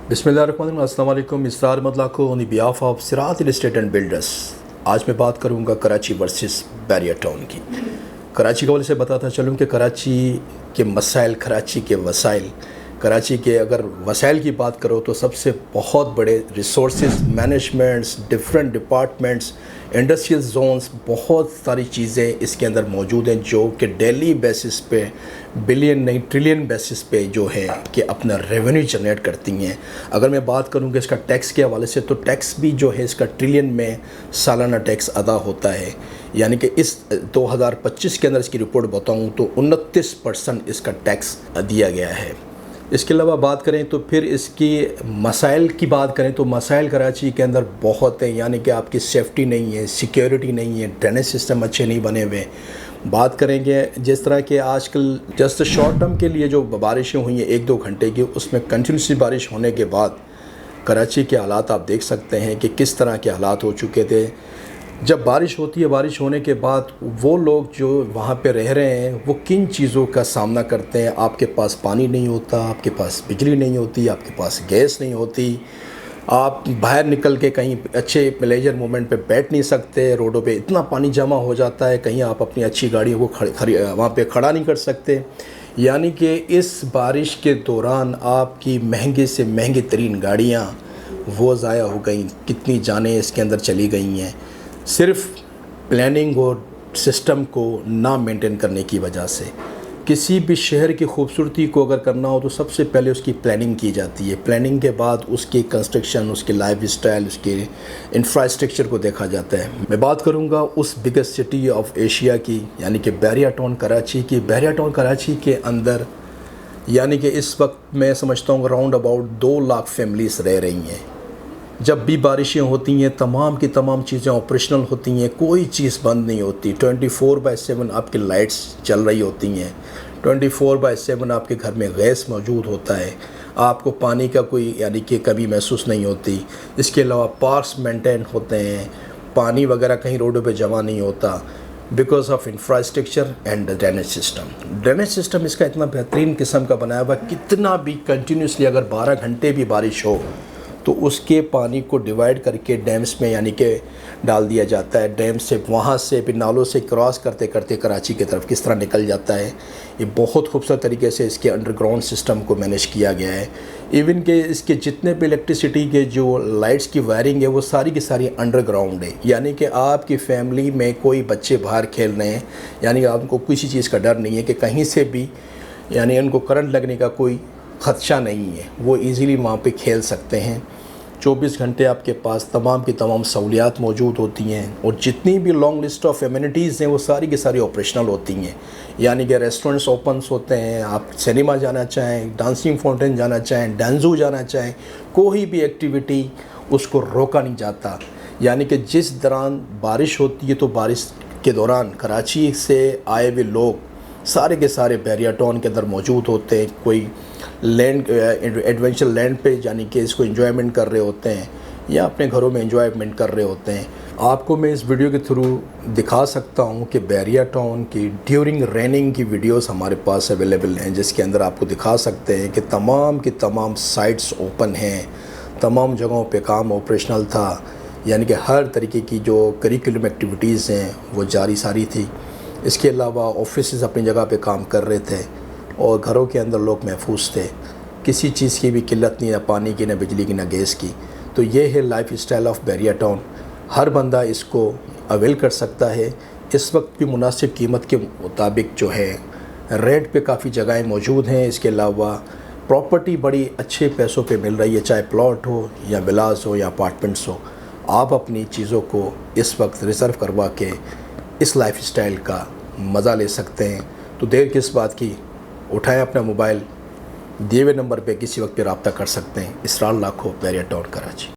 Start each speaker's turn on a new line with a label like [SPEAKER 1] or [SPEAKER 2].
[SPEAKER 1] बिस्मिल्लाहिर्रहमानिर्रहीम। अस्सलाम वालेकुम। इसरार अहमद लाखो ऑन द बिहाफ ऑफ सिरात रियल एस्टेट एंड बिल्डर्स। आज मैं बात करूंगा कराची वर्सेस बैरिया टाउन की। कराची के हवाले से बताता चलूँ कि कराची के मसाइल, कराची के वसाइल, कराची के अगर वसाइल की बात करो तो सबसे बहुत बड़े resources, managements, different departments, industrial zones, बहुत सारी चीज़ें इसके अंदर मौजूद हैं जो कि डेली बेसिस पे, बिलियन नहीं ट्रिलियन बेसिस पे जो है कि अपना रेवेन्यू जनरेट करती हैं। अगर मैं बात करूँ कि इसका टैक्स के हवाले से, तो टैक्स भी जो है इसका ट्रिलियन में सालाना टैक्स अदा होता है। यानी कि इस 2025 के अंदर इसकी रिपोर्ट बताऊँ तो 29% इसका टैक्स दिया गया है। इसके अलावा बात करें तो फिर इसकी मसाइल की बात करें तो मसाइल कराची के अंदर बहुत हैं। यानी कि आपकी सेफ्टी नहीं है, सिक्योरिटी नहीं है, ड्रेनेज सिस्टम अच्छे नहीं बने हुए। बात करेंगे जिस तरह के आजकल जस्ट शॉर्ट टर्म के लिए जो बारिशें हुई हैं 1-2 घंटे की, उसमें कंटिन्यूसली बारिश होने के बाद कराची के हालात आप देख सकते हैं कि किस तरह के हालात हो चुके थे। जब बारिश होती है, बारिश होने के बाद वो लोग जो वहाँ पे रह रहे हैं वो किन चीज़ों का सामना करते हैं। आपके पास पानी नहीं होता, आपके पास बिजली नहीं होती, आपके पास गैस नहीं होती, आप बाहर निकल के कहीं अच्छे प्लेजर मोमेंट पे बैठ नहीं सकते, रोडों पे इतना पानी जमा हो जाता है, कहीं आप अपनी अच्छी गाड़ियों को वहाँ पे खड़ा नहीं कर सकते। यानी कि इस बारिश के दौरान आपकी महंगे से महंगी तरीन गाड़ियाँ वो ज़ाया हो गई, कितनी जानें इसके अंदर चली गई हैं, सिर्फ प्लानिंग और सिस्टम को ना मेंटेन करने की वजह से। किसी भी शहर की खूबसूरती को अगर करना हो तो सबसे पहले उसकी प्लानिंग की जाती है। प्लानिंग के बाद उसकी कंस्ट्रक्शन, उसकी लाइफ स्टाइल, उसके इंफ्रास्ट्रक्चर को देखा जाता है। मैं बात करूंगा उस बिगेस्ट सिटी ऑफ एशिया की, यानी कि बैरिया टाउन कराची की। बैरिया टाउन कराची के अंदर यानी कि इस वक्त मैं समझता हूँ राउंड अबाउट 2 लाख फैमिलीज़ रह रही हैं। जब भी बारिशें होती हैं तमाम की तमाम चीज़ें ऑपरेशनल होती हैं, कोई चीज़ बंद नहीं होती। 24/7 आपकी लाइट्स चल रही होती हैं, 24/7 आपके घर में गैस मौजूद होता है, आपको पानी का कोई यानी कि कमी महसूस नहीं होती। इसके अलावा पार्क्स मेंटेन होते हैं, पानी वगैरह कहीं रोडों पे जमा नहीं होता because of infrastructure and drainage system. Drainage system इसका इतना बेहतरीन किस्म का बनाया हुआ, कितना भी कंटिन्यूसली अगर 12 घंटे भी बारिश हो तो उसके पानी को डिवाइड करके डैम्स में यानी कि डाल दिया जाता है। डैम से वहाँ से फिर नालों से क्रॉस करते करते कराची की तरफ किस तरह निकल जाता है। ये बहुत खूबसूरत तरीके से इसके अंडरग्राउंड सिस्टम को मैनेज किया गया है। इवन के इसके जितने भी इलेक्ट्रिसिटी के जो लाइट्स की वायरिंग है वो सारी की सारी अंडरग्राउंड है। यानी कि आपकी फैमिली में कोई बच्चे बाहर खेल रहे हैं, यानी आपको किसी चीज़ का डर नहीं है कि कहीं से भी यानी उनको करंट लगने का कोई ख़दशा नहीं है, वो ईज़िली वहाँ पे खेल सकते हैं। 24 घंटे आपके पास तमाम की तमाम सहूलियात मौजूद होती हैं और जितनी भी लॉन्ग लिस्ट ऑफ एमिनिटीज़ हैं वो सारी की सारी ऑपरेशनल होती हैं। यानी कि रेस्टोरेंट्स ओपन होते हैं, आप सिनेमा जाना चाहें, डांसिंग फाउंटेन जाना चाहें, डांजू जाना चाहें, कोई भी एक्टिविटी उसको रोका नहीं जाता। यानी कि जिस दौरान बारिश होती है तो बारिश के दौरान कराची से आए हुए लोग सारे के सारे बैरिया टाउन के अंदर मौजूद होते हैं। कोई लैंड एडवेंचर लैंड पे यानी कि इसको एंजॉयमेंट कर रहे होते हैं या अपने घरों में एंजॉयमेंट कर रहे होते हैं। आपको मैं इस वीडियो के थ्रू दिखा सकता हूं कि बैरिया टाउन की ड्यूरिंग रेनिंग की वीडियोस हमारे पास अवेलेबल हैं, जिसके अंदर आपको दिखा सकते हैं कि तमाम की तमाम साइट्स ओपन हैं, तमाम जगहों पे काम ऑपरेशनल था। यानी कि हर तरीके की जो करिकुलम एक्टिविटीज़ हैं वो जारी सारी थी। इसके अलावा ऑफिसेज़ अपनी जगह पे काम कर रहे थे और घरों के अंदर लोग महफूज थे। किसी चीज़ की भी किल्लत नहीं, ना पानी की, ना बिजली की, ना गैस की। तो ये है lifestyle of Bairia town. हर बंदा इसको अवेल कर सकता है। इस वक्त भी मुनासिब कीमत के मुताबिक जो है रेंट पे काफ़ी जगहें मौजूद हैं। इसके अलावा प्रॉपर्टी बड़ी अच्छे पैसों पे मिल रही है, चाहे प्लॉट हो या विलास हो या अपार्टमेंट्स हो। आप अपनी चीज़ों को इस वक्त रिज़र्व करवा के इस लाइफ स्टाइल का मज़ा ले सकते हैं। तो देर किस बात की, उठाएं अपना मोबाइल, दिए हुए नंबर पे किसी वक्त पे रब्ता कर सकते हैं। इसरार लाखो, बैरिया टाउन, कराची।